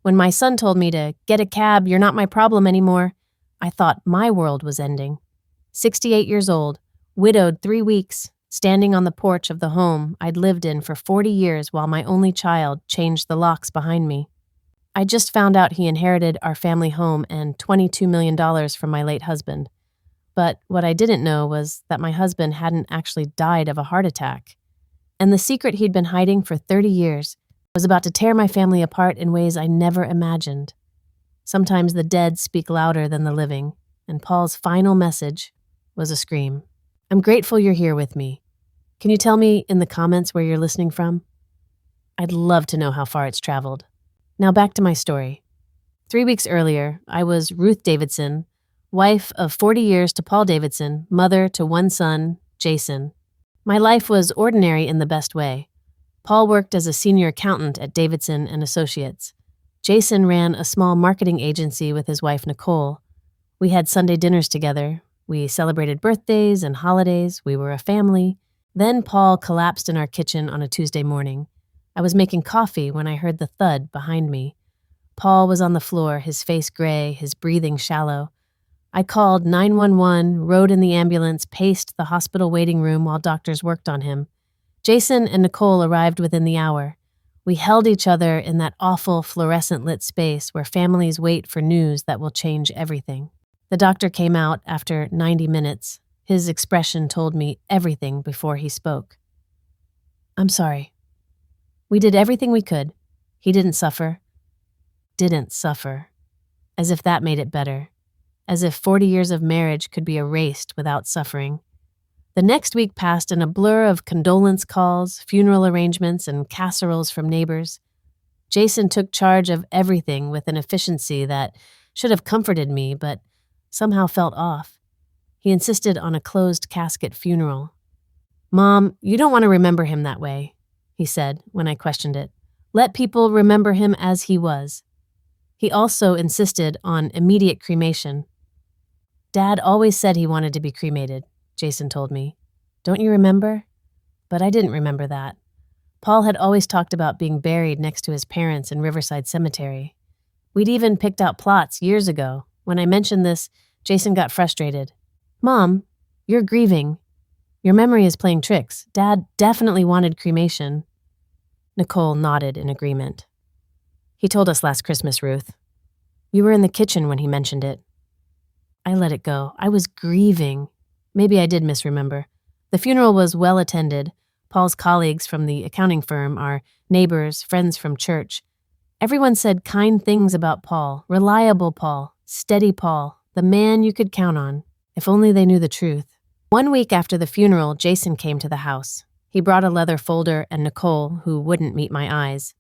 When my son told me to get a cab, you're not my problem anymore, I thought my world was ending. 68 years old, widowed 3 weeks, standing on the porch of the home I'd lived in for 40 years while my only child changed the locks behind me. I just found out he inherited our family home and $22 million from my late husband. But what I didn't know was that my husband hadn't actually died of a heart attack. And the secret he'd been hiding for 30 years was about to tear my family apart in ways I never imagined. Sometimes the dead speak louder than the living, and Paul's final message was a scream. I'm grateful you're here with me. Can you tell me in the comments where you're listening from? I'd love to know how far it's traveled. Now back to my story. 3 weeks earlier, I was Ruth Davidson, wife of 40 years to Paul Davidson, mother to one son, Jason. My life was ordinary in the best way. Paul worked as a senior accountant at Davidson and Associates. Jason ran a small marketing agency with his wife, Nicole. We had Sunday dinners together. We celebrated birthdays and holidays. We were a family. Then Paul collapsed in our kitchen on a Tuesday morning. I was making coffee when I heard the thud behind me. Paul was on the floor, his face gray, his breathing shallow. I called 911, rode in the ambulance, paced the hospital waiting room while doctors worked on him. Jason and Nicole arrived within the hour. We held each other in that awful fluorescent-lit space where families wait for news that will change everything. The doctor came out after 90 minutes. His expression told me everything before he spoke. I'm sorry. We did everything we could. He didn't suffer. Didn't suffer. As if that made it better. As if 40 years of marriage could be erased without suffering. The next week passed in a blur of condolence calls, funeral arrangements, and casseroles from neighbors. Jason took charge of everything with an efficiency that should have comforted me, but somehow felt off. He insisted on a closed casket funeral. Mom, you don't want to remember him that way, he said when I questioned it. Let people remember him as he was. He also insisted on immediate cremation. Dad always said he wanted to be cremated, Jason told me. Don't you remember? But I didn't remember that. Paul had always talked about being buried next to his parents in Riverside Cemetery. We'd even picked out plots years ago. When I mentioned this, Jason got frustrated. Mom, you're grieving. Your memory is playing tricks. Dad definitely wanted cremation. Nicole nodded in agreement. He told us last Christmas, Ruth. You were in the kitchen when he mentioned it. I let it go. I was grieving. Maybe I did misremember. The funeral was well attended. Paul's colleagues from the accounting firm, our neighbors, friends from church. Everyone said kind things about Paul, reliable Paul, steady Paul, the man you could count on, if only they knew the truth. 1 week after the funeral, Jason came to the house. He brought a leather folder and Nicole, who wouldn't meet my eyes.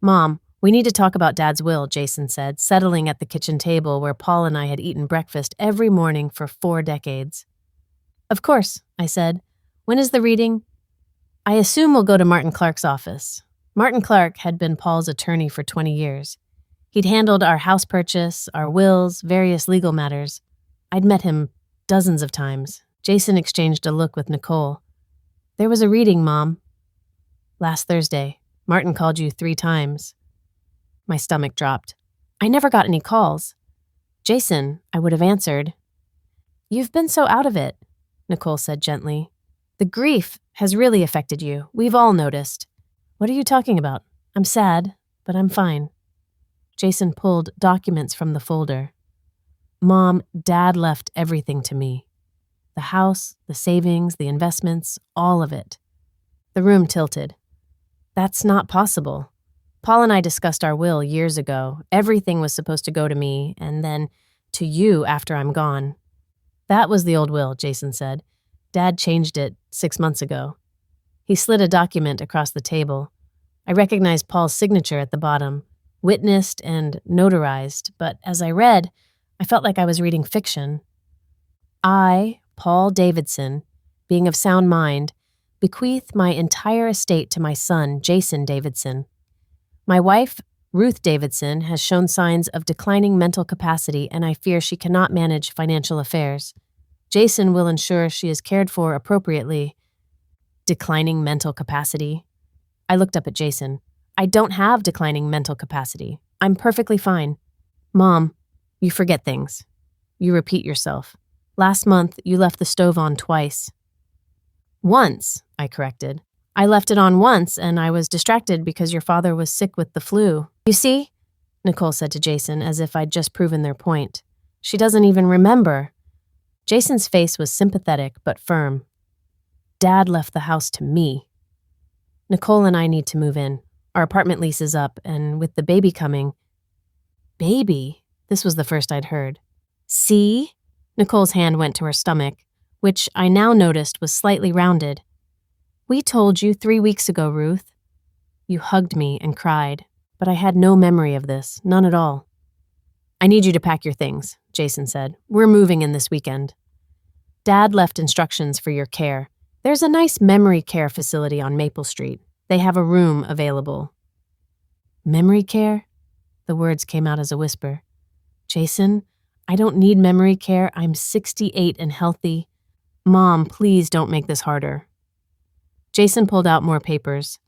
Mom, we need to talk about Dad's will, Jason said, settling at the kitchen table where Paul and I had eaten breakfast every morning for 4 decades. Of course, I said. When is the reading? I assume we'll go to Martin Clark's office. Martin Clark had been Paul's attorney for 20 years. He'd handled our house purchase, our wills, various legal matters. I'd met him dozens of times. Jason exchanged a look with Nicole. There was a reading, Mom. Last Thursday. Martin called you 3 times. My stomach dropped. I never got any calls. Jason, I would have answered. You've been so out of it, Nicole said gently. The grief has really affected you. We've all noticed. What are you talking about? I'm sad, but I'm fine. Jason pulled documents from the folder. Mom, Dad left everything to me. The house, the savings, the investments, all of it. The room tilted. That's not possible. Paul and I discussed our will years ago. Everything was supposed to go to me, and then to you after I'm gone. That was the old will, Jason said. Dad changed it 6 months ago. He slid a document across the table. I recognized Paul's signature at the bottom, witnessed and notarized, but as I read, I felt like I was reading fiction. I, Paul Davidson, being of sound mind, bequeath my entire estate to my son, Jason Davidson. My wife, Ruth Davidson, has shown signs of declining mental capacity, and I fear she cannot manage financial affairs. Jason will ensure she is cared for appropriately. Declining mental capacity? I looked up at Jason. I don't have declining mental capacity. I'm perfectly fine. Mom, you forget things. You repeat yourself. Last month, you left the stove on twice. Once, I corrected. I left it on once, and I was distracted because your father was sick with the flu. You see? Nicole said to Jason, as if I'd just proven their point. She doesn't even remember. Jason's face was sympathetic but firm. Dad left the house to me. Nicole and I need to move in. Our apartment lease is up, and with the baby coming... Baby? This was the first I'd heard. See? Nicole's hand went to her stomach, which I now noticed was slightly rounded. We told you 3 weeks ago, Ruth. You hugged me and cried, but I had no memory of this, none at all. I need you to pack your things, Jason said. We're moving in this weekend. Dad left instructions for your care. There's a nice memory care facility on Maple Street. They have a room available. Memory care? The words came out as a whisper. Jason, I don't need memory care. I'm 68 and healthy. Mom, please don't make this harder. Jason pulled out more papers.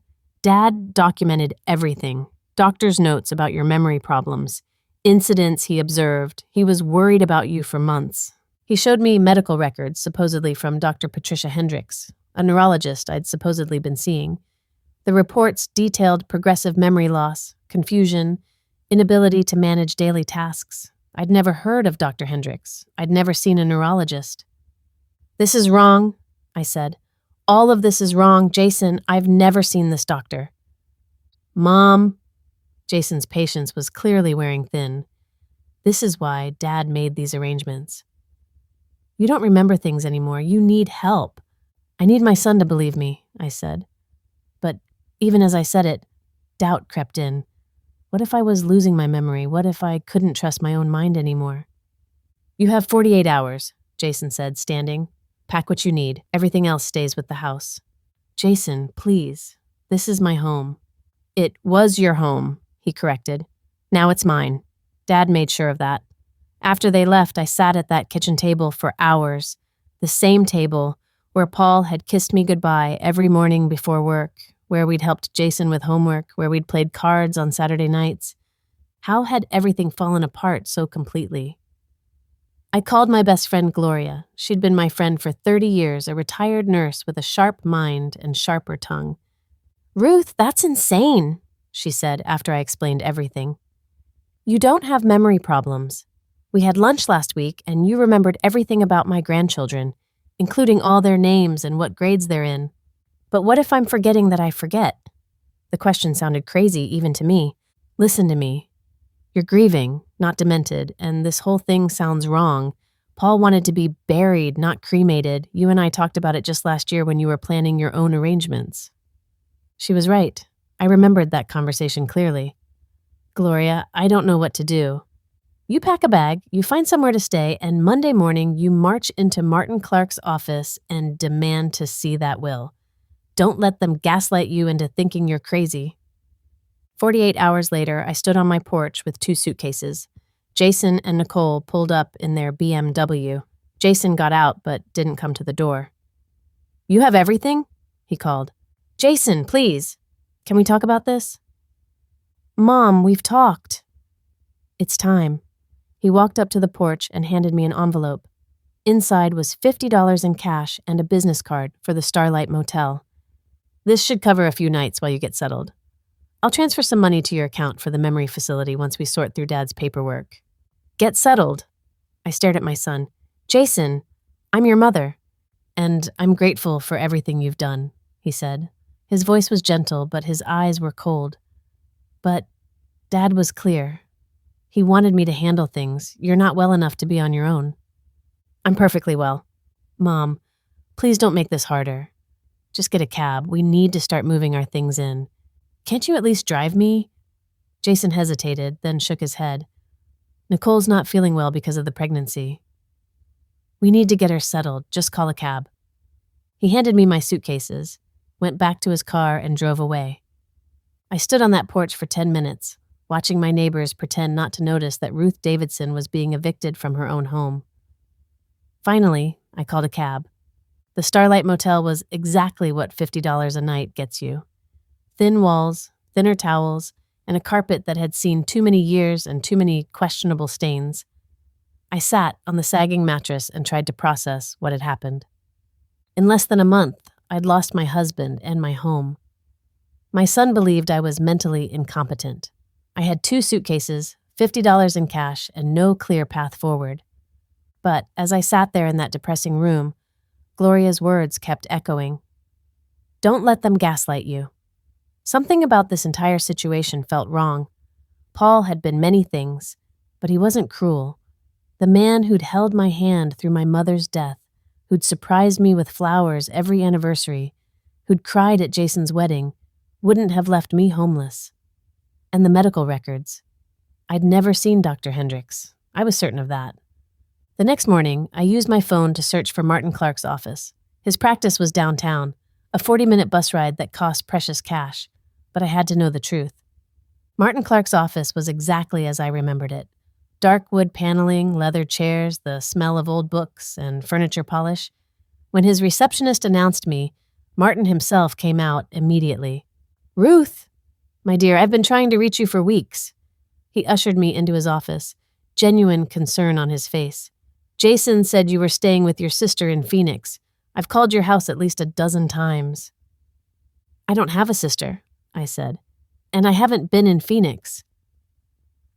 Dad documented everything. Doctor's notes about your memory problems. Incidents he observed. He was worried about you for months. He showed me medical records, supposedly from Dr. Patricia Hendricks, a neurologist I'd supposedly been seeing. The reports detailed progressive memory loss, confusion, inability to manage daily tasks. I'd never heard of Dr. Hendricks. I'd never seen a neurologist. This is wrong, I said. All of this is wrong, Jason. I've never seen this doctor. Mom. Jason's patience was clearly wearing thin. This is why Dad made these arrangements. You don't remember things anymore. You need help. I need my son to believe me, I said. But even as I said it, doubt crept in. What if I was losing my memory? What if I couldn't trust my own mind anymore? You have 48 hours, Jason said, standing. Pack what you need. Everything else stays with the house. Jason, please. This is my home. It was your home, he corrected. Now it's mine. Dad made sure of that. After they left, I sat at that kitchen table for hours. The same table where Paul had kissed me goodbye every morning before work, where we'd helped Jason with homework, where we'd played cards on Saturday nights. How had everything fallen apart so completely? I called my best friend Gloria. She'd been my friend for 30 years, a retired nurse with a sharp mind and sharper tongue. Ruth, that's insane, she said after I explained everything. You don't have memory problems. We had lunch last week, and you remembered everything about my grandchildren, including all their names and what grades they're in. But what if I'm forgetting that I forget? The question sounded crazy even to me. Listen to me. You're grieving, not demented, and this whole thing sounds wrong. Paul wanted to be buried, not cremated. You and I talked about it just last year when you were planning your own arrangements. She was right. I remembered that conversation clearly. Gloria, I don't know what to do. You pack a bag, you find somewhere to stay, and Monday morning you march into Martin Clark's office and demand to see that will. Don't let them gaslight you into thinking you're crazy. 48 hours later, I stood on my porch with 2 suitcases. Jason and Nicole pulled up in their BMW. Jason got out but didn't come to the door. You have everything? He called. Jason, please. Can we talk about this? Mom, we've talked. It's time. He walked up to the porch and handed me an envelope. Inside was $50 in cash and a business card for the Starlight Motel. This should cover a few nights while you get settled. I'll transfer some money to your account for the memory facility once we sort through Dad's paperwork. Get settled. I stared at my son. Jason, I'm your mother, and I'm grateful for everything you've done, he said. His voice was gentle, but his eyes were cold. But Dad was clear. He wanted me to handle things. You're not well enough to be on your own. I'm perfectly well. Mom, please don't make this harder. Just get a cab. We need to start moving our things in. Can't you at least drive me? Jason hesitated, then shook his head. Nicole's not feeling well because of the pregnancy. We need to get her settled. Just call a cab. He handed me my suitcases, went back to his car, and drove away. I stood on that porch for 10 minutes, watching my neighbors pretend not to notice that Ruth Davidson was being evicted from her own home. Finally, I called a cab. The Starlight Motel was exactly what $50 a night gets you. Thin walls, thinner towels, and a carpet that had seen too many years and too many questionable stains. I sat on the sagging mattress and tried to process what had happened. In less than a month, I'd lost my husband and my home. My son believed I was mentally incompetent. I had 2 suitcases, $50 in cash, and no clear path forward. But as I sat there in that depressing room, Gloria's words kept echoing. Don't let them gaslight you. Something about this entire situation felt wrong. Paul had been many things, but he wasn't cruel. The man who'd held my hand through my mother's death, who'd surprised me with flowers every anniversary, who'd cried at Jason's wedding, wouldn't have left me homeless. And the medical records. I'd never seen Dr. Hendricks. I was certain of that. The next morning, I used my phone to search for Martin Clark's office. His practice was downtown, a 40-minute bus ride that cost precious cash, but I had to know the truth. Martin Clark's office was exactly as I remembered it. Dark wood paneling, leather chairs, the smell of old books, and furniture polish. When his receptionist announced me, Martin himself came out immediately. Ruth! My dear, I've been trying to reach you for weeks. He ushered me into his office, genuine concern on his face. Jason said you were staying with your sister in Phoenix. I've called your house at least a dozen times. I don't have a sister, I said, and I haven't been in Phoenix.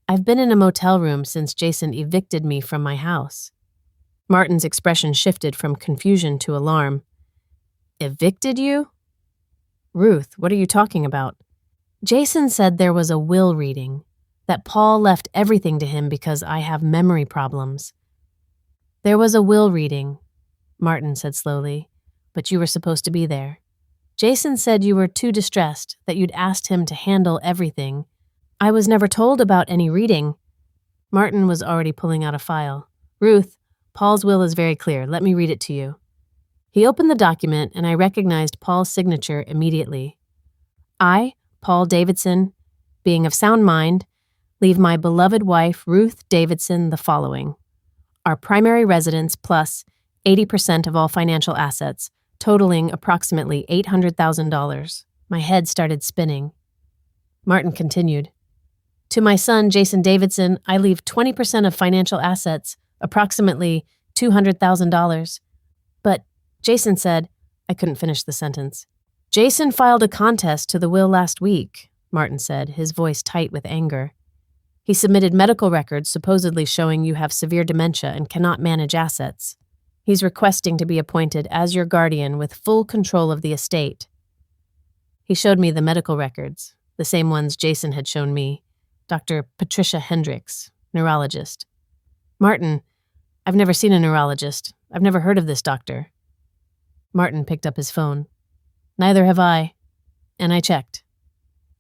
I've been in a motel room since Jason evicted me from my house. Martin's expression shifted from confusion to alarm. Evicted you? Ruth, what are you talking about? Jason said there was a will reading, that Paul left everything to him because I have memory problems. There was a will reading, Martin said slowly, but you were supposed to be there. Jason said you were too distressed, that you'd asked him to handle everything. I was never told about any reading. Martin was already pulling out a file. Ruth, Paul's will is very clear. Let me read it to you. He opened the document, and I recognized Paul's signature immediately. I, Paul Davidson, being of sound mind, leave my beloved wife, Ruth Davidson, the following. Our primary residence plus 80% of all financial assets, totaling approximately $800,000. My head started spinning. Martin continued. To my son, Jason Davidson, I leave 20% of financial assets, approximately $200,000. But Jason said, I couldn't finish the sentence. Jason filed a contest to the will last week, Martin said, his voice tight with anger. He submitted medical records supposedly showing you have severe dementia and cannot manage assets. He's requesting to be appointed as your guardian with full control of the estate. He showed me the medical records, the same ones Jason had shown me. Dr. Patricia Hendricks, neurologist. Martin, I've never seen a neurologist. I've never heard of this doctor. Martin picked up his phone. Neither have I. And I checked.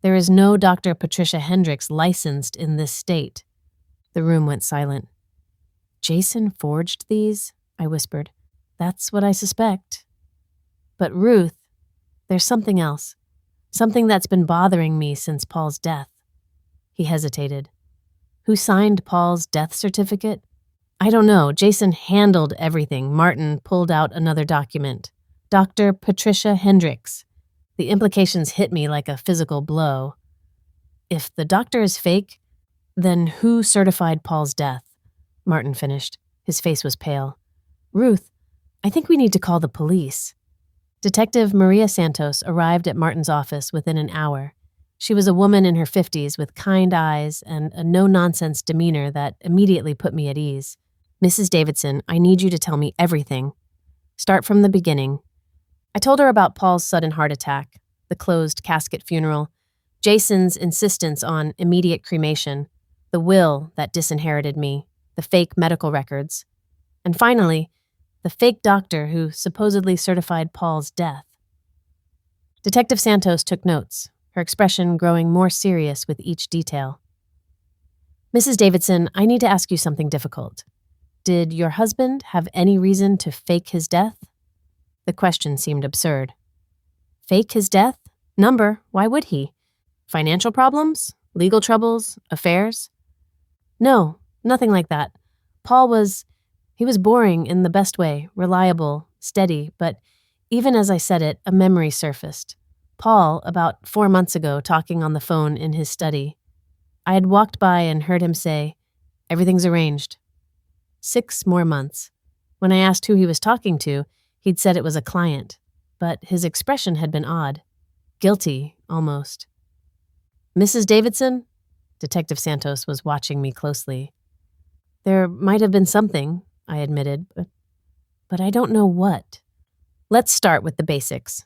There is no Dr. Patricia Hendricks licensed in this state. The room went silent. Jason forged these? I whispered. That's what I suspect. But Ruth, there's something else. Something that's been bothering me since Paul's death. He hesitated. Who signed Paul's death certificate? I don't know. Jason handled everything. Martin pulled out another document. Dr. Patricia Hendricks. The implications hit me like a physical blow. If the doctor is fake, then who certified Paul's death? Martin finished. His face was pale. Ruth, I think we need to call the police. Detective Maria Santos arrived at Martin's office within an hour. She was a woman in her 50s with kind eyes and a no-nonsense demeanor that immediately put me at ease. Mrs. Davidson, I need you to tell me everything. Start from the beginning. I told her about Paul's sudden heart attack, the closed casket funeral, Jason's insistence on immediate cremation, the will that disinherited me, the fake medical records, and finally, the fake doctor who supposedly certified Paul's death. Detective Santos took notes, her expression growing more serious with each detail. Mrs. Davidson, I need to ask you something difficult. Did your husband have any reason to fake his death? The question seemed absurd. Fake his death? Number, why would he? Financial problems? Legal troubles? Affairs? No, nothing like that. He was boring in the best way, reliable, steady, but even as I said it, a memory surfaced. Paul, about 4 months ago, talking on the phone in his study. I had walked by and heard him say, "Everything's arranged." 6 more months. When I asked who he was talking to, he'd said it was a client, but his expression had been odd. Guilty, almost. "Mrs. Davidson?" Detective Santos was watching me closely. "There might have been something," I admitted, but I don't know what. "Let's start with the basics.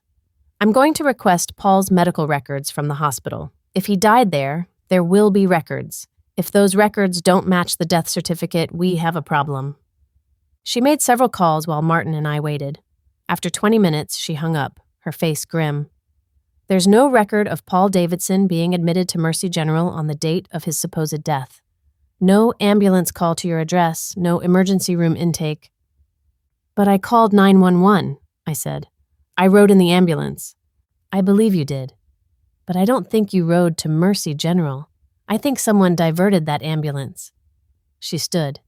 I'm going to request Paul's medical records from the hospital. If he died there will be records. If those records don't match the death certificate, we have a problem." She made several calls while Martin and I waited. After 20 minutes, she hung up, her face grim. "There's no record of Paul Davidson being admitted to Mercy General on the date of his supposed death. No ambulance call to your address, no emergency room intake." "But I called 911, I said. "I rode in the ambulance." "I believe you did. But I don't think you rode to Mercy General. I think someone diverted that ambulance." She stood.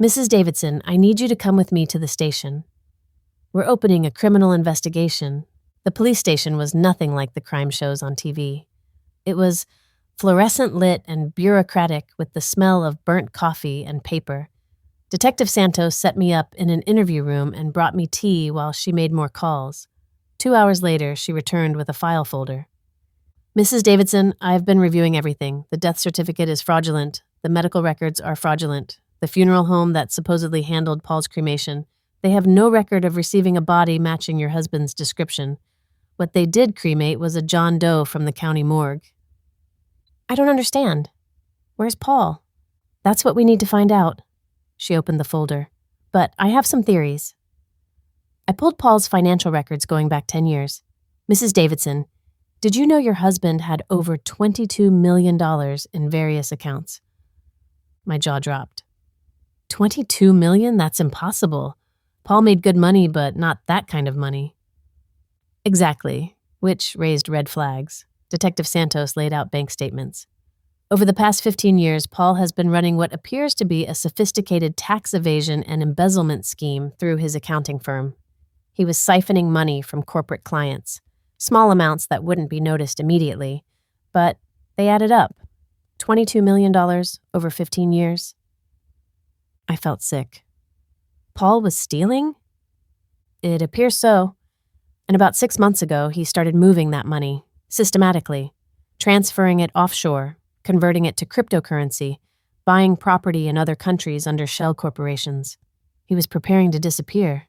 "Mrs. Davidson, I need you to come with me to the station. We're opening a criminal investigation." The police station was nothing like the crime shows on TV. It was fluorescent lit and bureaucratic with the smell of burnt coffee and paper. Detective Santos set me up in an interview room and brought me tea while she made more calls. 2 hours later, she returned with a file folder. "Mrs. Davidson, I've been reviewing everything. The death certificate is fraudulent. The medical records are fraudulent. The funeral home that supposedly handled Paul's cremation, they have no record of receiving a body matching your husband's description. What they did cremate was a John Doe from the county morgue." "I don't understand. Where's Paul?" "That's what we need to find out." She opened the folder. "But I have some theories." I pulled Paul's financial records going back 10 years. "Mrs. Davidson, did you know your husband had over $22 million in various accounts?" My jaw dropped. $22 million? That's impossible. Paul made good money, but not that kind of money. Exactly, which raised red flags. Detective Santos laid out bank statements. Over the past 15 years, Paul has been running what appears to be a sophisticated tax evasion and embezzlement scheme through his accounting firm. He was siphoning money from corporate clients, small amounts that wouldn't be noticed immediately, but they added up. $22 million over 15 years. I felt sick. Paul was stealing? It appears so. And about 6 months ago, he started moving that money, systematically, transferring it offshore, converting it to cryptocurrency, buying property in other countries under shell corporations. He was preparing to disappear.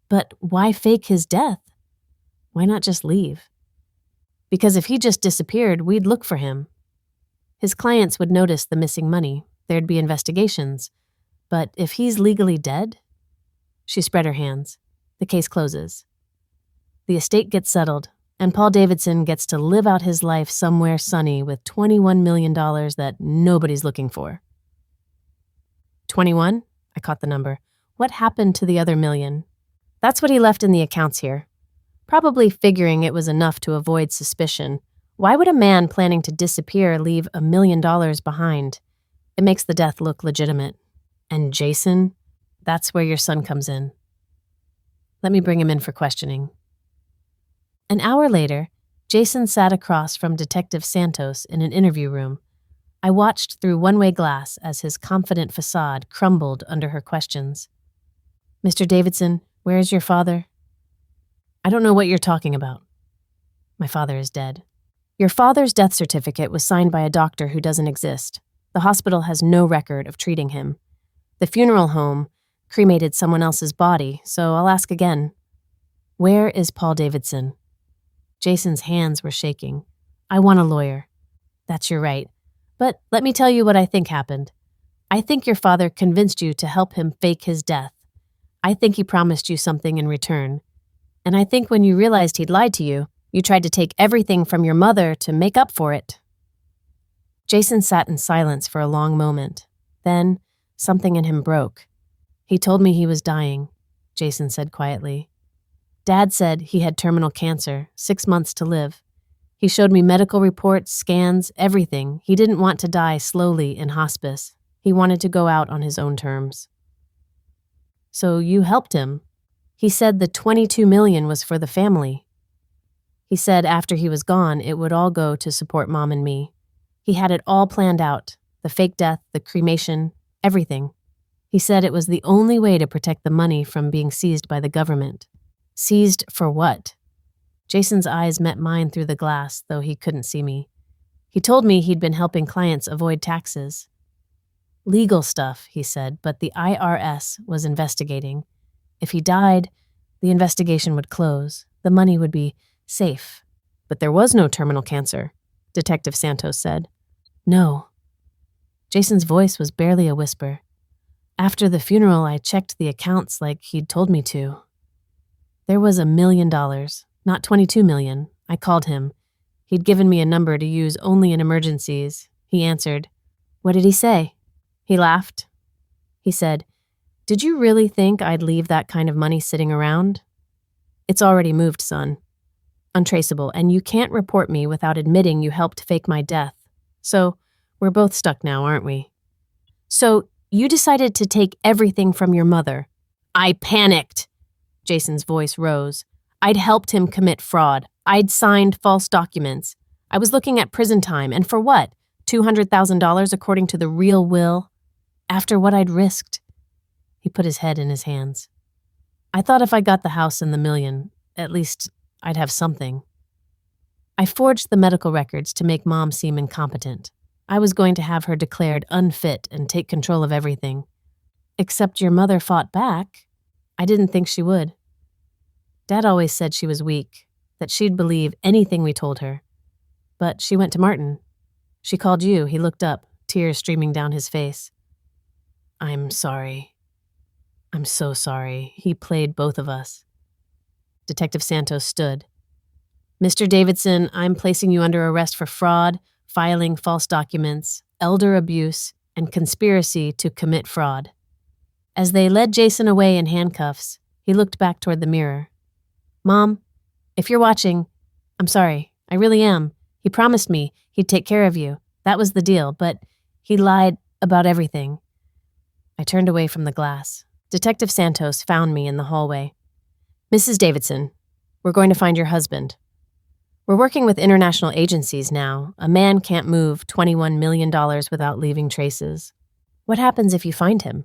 But why fake his death? Why not just leave? Because if he just disappeared, we'd look for him. His clients would notice the missing money. There'd be investigations. But if he's legally dead? She spread her hands. The case closes. The estate gets settled, and Paul Davidson gets to live out his life somewhere sunny with $21 million that nobody's looking for. 21? I caught the number. What happened to the other million? That's what he left in the accounts here. Probably figuring it was enough to avoid suspicion. Why would a man planning to disappear leave $1 million behind? It makes the death look legitimate. And Jason? That's where your son comes in. Let me bring him in for questioning. An hour later, Jason sat across from Detective Santos in an interview room. I watched through one-way glass as his confident facade crumbled under her questions. "Mr. Davidson, where is your father?" "I don't know what you're talking about." "My father is dead." "Your father's death certificate was signed by a doctor who doesn't exist. The hospital has no record of treating him. The funeral home cremated someone else's body, so I'll ask again. Where is Paul Davidson?" Jason's hands were shaking. "I want a lawyer." "That's your right. But let me tell you what I think happened. I think your father convinced you to help him fake his death. I think he promised you something in return. And I think when you realized he'd lied to you, you tried to take everything from your mother to make up for it." Jason sat in silence for a long moment. Then, something in him broke. "He told me he was dying," Jason said quietly. "Dad said he had terminal cancer, 6 months to live. He showed me medical reports, scans, everything. He didn't want to die slowly in hospice. He wanted to go out on his own terms." "So you helped him. He said the $22 million was for the family." He said after he was gone, it would all go to support Mom and me. He had it all planned out, the fake death, the cremation, everything. He said it was the only way to protect the money from being seized by the government. Seized for what? Jason's eyes met mine through the glass, though he couldn't see me. He told me he'd been helping clients avoid taxes. Legal stuff, he said, but the IRS was investigating. If he died, the investigation would close. The money would be safe. But there was no terminal cancer, Detective Santos said. No. Jason's voice was barely a whisper. After the funeral, I checked the accounts like he'd told me to. There was $1 million, not $22 million. I called him. He'd given me a number to use only in emergencies. He answered. What did he say? He laughed. He said, Did you really think I'd leave that kind of money sitting around? It's already moved, son. Untraceable, and you can't report me without admitting you helped fake my death. So, we're both stuck now, aren't we? So, you decided to take everything from your mother. I panicked. Jason's voice rose. I'd helped him commit fraud. I'd signed false documents. I was looking at prison time, and for what? $200,000 according to the real will? After what I'd risked. He put his head in his hands. I thought if I got the house and the $1 million, at least I'd have something. I forged the medical records to make Mom seem incompetent. I was going to have her declared unfit and take control of everything. Except your mother fought back. I didn't think she would. Dad always said she was weak, that she'd believe anything we told her. But she went to Martin. She called you. He looked up, tears streaming down his face. I'm sorry. I'm so sorry. He played both of us. Detective Santos stood. Mr. Davidson, I'm placing you under arrest for fraud, filing false documents, elder abuse, and conspiracy to commit fraud. As they led Jason away in handcuffs, he looked back toward the mirror. Mom, if you're watching, I'm sorry. I really am. He promised me he'd take care of you. That was the deal, but he lied about everything. I turned away from the glass. Detective Santos found me in the hallway. Mrs. Davidson, we're going to find your husband. We're working with international agencies now. A man can't move $21 million without leaving traces. What happens if you find him?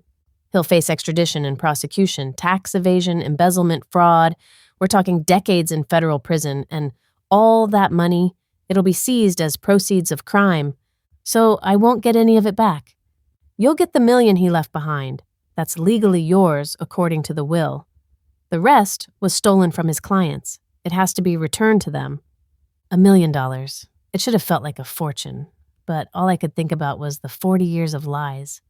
He'll face extradition and prosecution, tax evasion, embezzlement, fraud. We're talking decades in federal prison, and all that money, it'll be seized as proceeds of crime. So I won't get any of it back. You'll get the $1 million he left behind. That's legally yours according to the will. The rest was stolen from his clients. It has to be returned to them. $1 million. It should have felt like a fortune, but all I could think about was the 40 years of lies.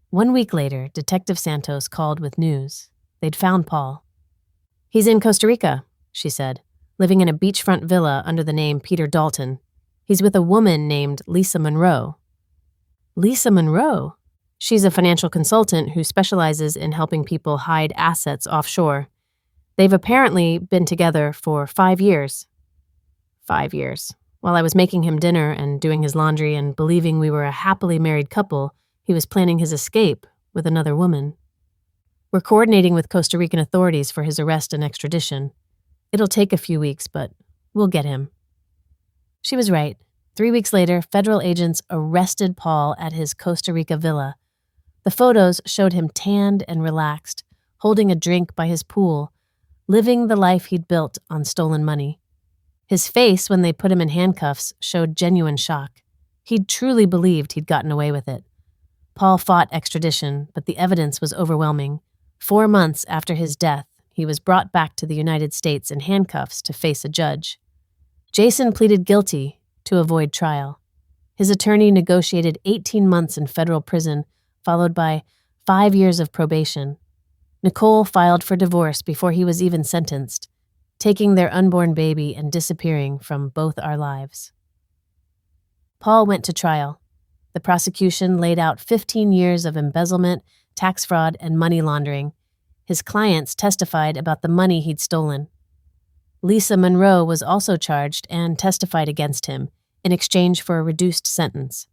1 week later, Detective Santos called with news. They'd found Paul. He's in Costa Rica, she said, living in a beachfront villa under the name Peter Dalton. He's with a woman named Lisa Monroe. Lisa Monroe? She's a financial consultant who specializes in helping people hide assets offshore. They've apparently been together for 5 years. 5 years. While I was making him dinner and doing his laundry and believing we were a happily married couple, he was planning his escape with another woman. We're coordinating with Costa Rican authorities for his arrest and extradition. It'll take a few weeks, but we'll get him. She was right. 3 weeks later, federal agents arrested Paul at his Costa Rica villa. The photos showed him tanned and relaxed, holding a drink by his pool, living the life he'd built on stolen money. His face, when they put him in handcuffs, showed genuine shock. He'd truly believed he'd gotten away with it. Paul fought extradition, but the evidence was overwhelming. 4 months after his death, he was brought back to the United States in handcuffs to face a judge. Jason pleaded guilty to avoid trial. His attorney negotiated 18 months in federal prison, followed by 5 years of probation. Nicole filed for divorce before he was even sentenced, taking their unborn baby and disappearing from both our lives. Paul went to trial. The prosecution laid out 15 years of embezzlement, tax fraud, and money laundering. His clients testified about the money he'd stolen. Lisa Monroe was also charged and testified against him in exchange for a reduced sentence.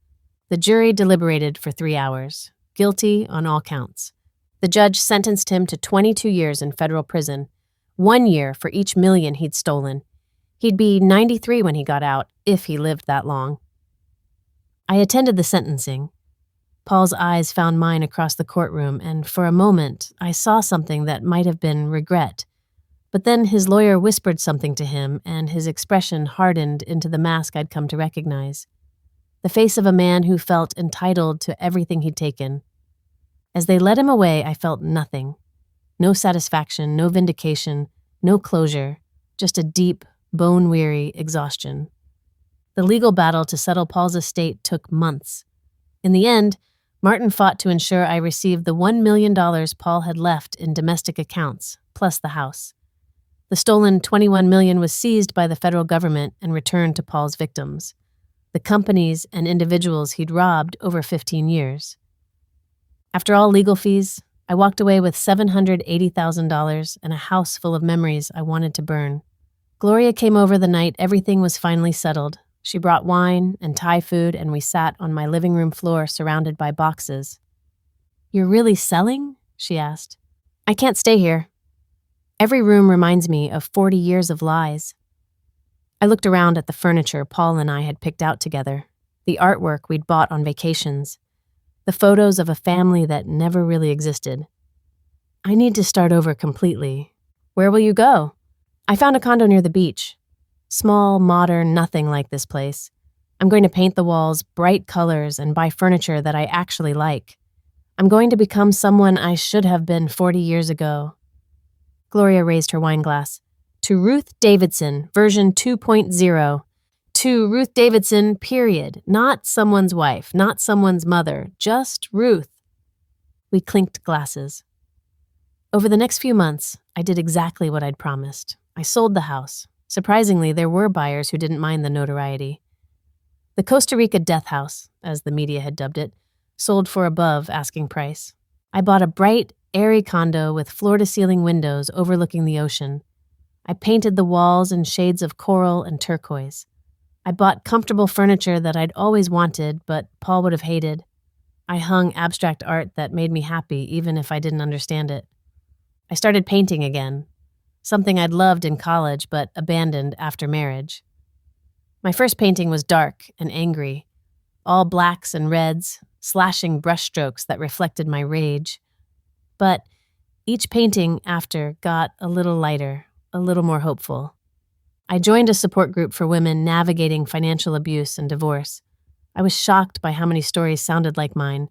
The jury deliberated for 3 hours, guilty on all counts. The judge sentenced him to 22 years in federal prison, 1 year for each $1 million he'd stolen. He'd be 93 when he got out, if he lived that long. I attended the sentencing. Paul's eyes found mine across the courtroom, and for a moment, I saw something that might have been regret. But then his lawyer whispered something to him, and his expression hardened into the mask I'd come to recognize. The face of a man who felt entitled to everything he'd taken. As they led him away, I felt nothing. No satisfaction, no vindication, no closure, just a deep, bone-weary exhaustion. The legal battle to settle Paul's estate took months. In the end, Martin fought to ensure I received the $1 million Paul had left in domestic accounts, plus the house. The stolen $21 million was seized by the federal government and returned to Paul's victims, the companies and individuals he'd robbed over 15 years. After all legal fees, I walked away with $780,000 and a house full of memories I wanted to burn. Gloria came over the night everything was finally settled. She brought wine and Thai food, and we sat on my living room floor surrounded by boxes. "You're really selling?" she asked. "I can't stay here. Every room reminds me of 40 years of lies." I looked around at the furniture Paul and I had picked out together, the artwork we'd bought on vacations, the photos of a family that never really existed. "I need to start over completely. Where will you go?" "I found a condo near the beach. Small, modern, nothing like this place. I'm going to paint the walls bright colors and buy furniture that I actually like. I'm going to become someone I should have been 40 years ago." Gloria raised her wine glass. "To Ruth Davidson, version 2.0. To Ruth Davidson, period. Not someone's wife, not someone's mother, just Ruth." We clinked glasses. Over the next few months, I did exactly what I'd promised. I sold the house. Surprisingly, there were buyers who didn't mind the notoriety. The Costa Rica death house, as the media had dubbed it, sold for above asking price. I bought a bright, airy condo with floor-to-ceiling windows overlooking the ocean. I painted the walls in shades of coral and turquoise. I bought comfortable furniture that I'd always wanted, but Paul would have hated. I hung abstract art that made me happy, even if I didn't understand it. I started painting again, something I'd loved in college but abandoned after marriage. My first painting was dark and angry, all blacks and reds, slashing brushstrokes that reflected my rage. But each painting after got a little lighter, a little more hopeful. I joined a support group for women navigating financial abuse and divorce. I was shocked by how many stories sounded like mine,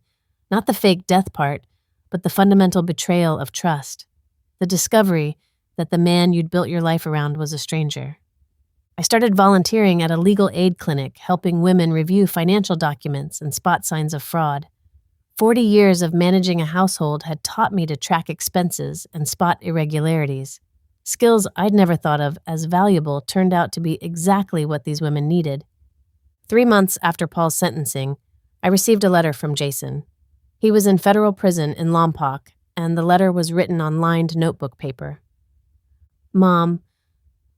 not the fake death part, but the fundamental betrayal of trust, the discovery that the man you'd built your life around was a stranger. I started volunteering at a legal aid clinic, helping women review financial documents and spot signs of fraud. 40 years of managing a household had taught me to track expenses and spot irregularities. Skills I'd never thought of as valuable turned out to be exactly what these women needed. 3 months after Paul's sentencing, I received a letter from Jason. He was in federal prison in Lompoc, and the letter was written on lined notebook paper. "Mom,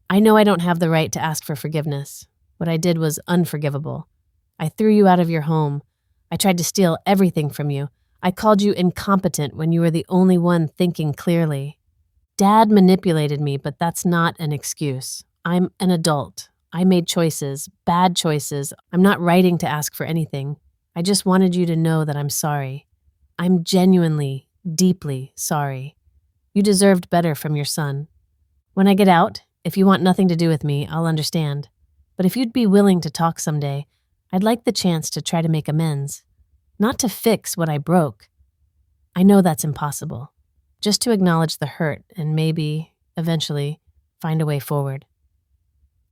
I know I don't have the right to ask for forgiveness. What I did was unforgivable. I threw you out of your home. I tried to steal everything from you. I called you incompetent when you were the only one thinking clearly. Dad manipulated me, but that's not an excuse. I'm an adult. I made choices, bad choices. I'm not writing to ask for anything. I just wanted you to know that I'm sorry. I'm genuinely, deeply sorry. You deserved better from your son. When I get out, if you want nothing to do with me, I'll understand. But if you'd be willing to talk someday, I'd like the chance to try to make amends. Not to fix what I broke. I know that's impossible. Just to acknowledge the hurt and maybe, eventually, find a way forward.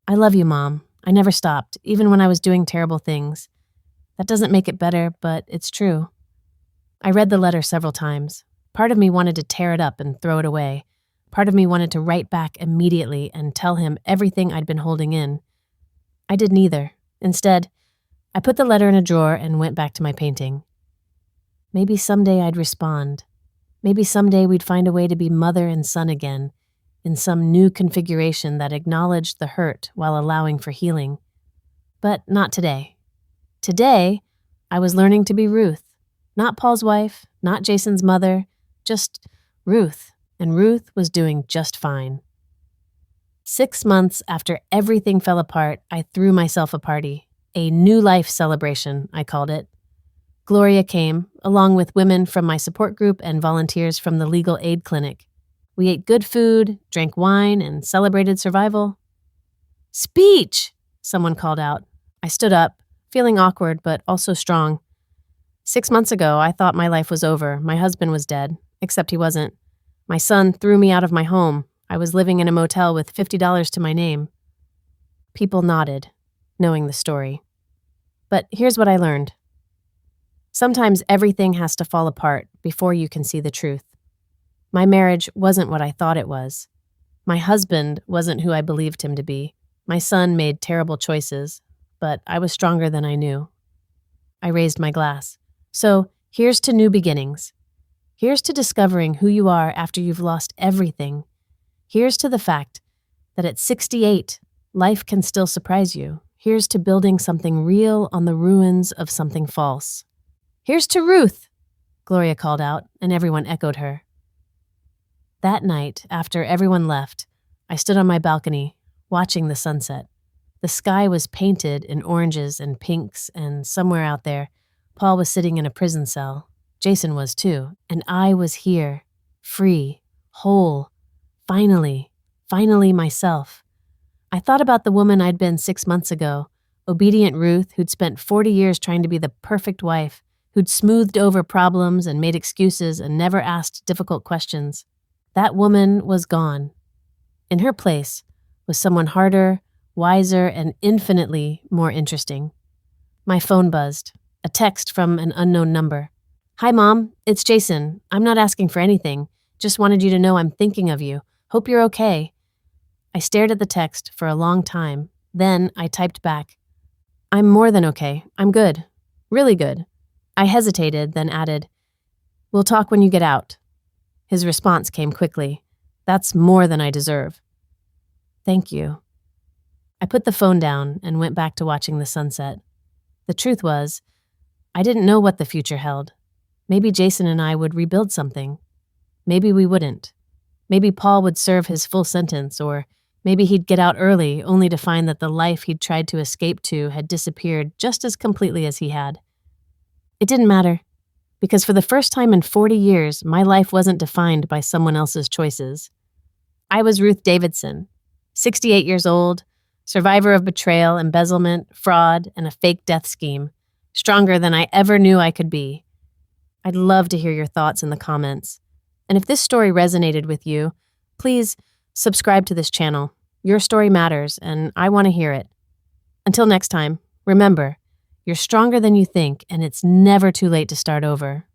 I love you, Mom. I never stopped, even when I was doing terrible things. That doesn't make it better, but it's true." I read the letter several times. Part of me wanted to tear it up and throw it away. Part of me wanted to write back immediately and tell him everything I'd been holding in. I did neither. Instead, I put the letter in a drawer and went back to my painting. Maybe someday I'd respond. Maybe someday we'd find a way to be mother and son again, in some new configuration that acknowledged the hurt while allowing for healing. But not today. Today, I was learning to be Ruth. Not Paul's wife, not Jason's mother, just Ruth. And Ruth was doing just fine. 6 months after everything fell apart, I threw myself a party. A new life celebration, I called it. Gloria came, along with women from my support group and volunteers from the legal aid clinic. We ate good food, drank wine, and celebrated survival. "Speech!" someone called out. I stood up, feeling awkward but also strong. 6 months ago, I thought my life was over. My husband was dead, except he wasn't. My son threw me out of my home. I was living in a motel with $50 to my name. People nodded, knowing the story. But here's what I learned. Sometimes everything has to fall apart before you can see the truth. My marriage wasn't what I thought it was. My husband wasn't who I believed him to be. My son made terrible choices, but I was stronger than I knew. I raised my glass. So, here's to new beginnings. Here's to discovering who you are after you've lost everything. Here's to the fact that at 68, life can still surprise you. Here's to building something real on the ruins of something false. "Here's to Ruth!" Gloria called out, and everyone echoed her. That night, after everyone left, I stood on my balcony, watching the sunset. The sky was painted in oranges and pinks, and somewhere out there, Paul was sitting in a prison cell. Jason was too, and I was here, free, whole, finally myself. I thought about the woman I'd been 6 months ago, obedient Ruth who'd spent 40 years trying to be the perfect wife, who'd smoothed over problems and made excuses and never asked difficult questions. That woman was gone. In her place was someone harder, wiser, and infinitely more interesting. My phone buzzed. A text from an unknown number. "Hi, Mom. It's Jason. I'm not asking for anything. Just wanted you to know I'm thinking of you. Hope you're okay." I stared at the text for a long time. Then I typed back, "I'm more than okay. I'm good. Really good." I hesitated, then added, "We'll talk when you get out." His response came quickly. "That's more than I deserve." "Thank you." I put the phone down and went back to watching the sunset. The truth was, I didn't know what the future held. Maybe Jason and I would rebuild something. Maybe we wouldn't. Maybe Paul would serve his full sentence, or maybe he'd get out early only to find that the life he'd tried to escape to had disappeared just as completely as he had. It didn't matter, because for the first time in 40 years, my life wasn't defined by someone else's choices. I was Ruth Davidson, 68 years old, survivor of betrayal, embezzlement, fraud, and a fake death scheme, stronger than I ever knew I could be. I'd love to hear your thoughts in the comments. And if this story resonated with you, please subscribe to this channel. Your story matters, and I want to hear it. Until next time, remember, you're stronger than you think, and it's never too late to start over.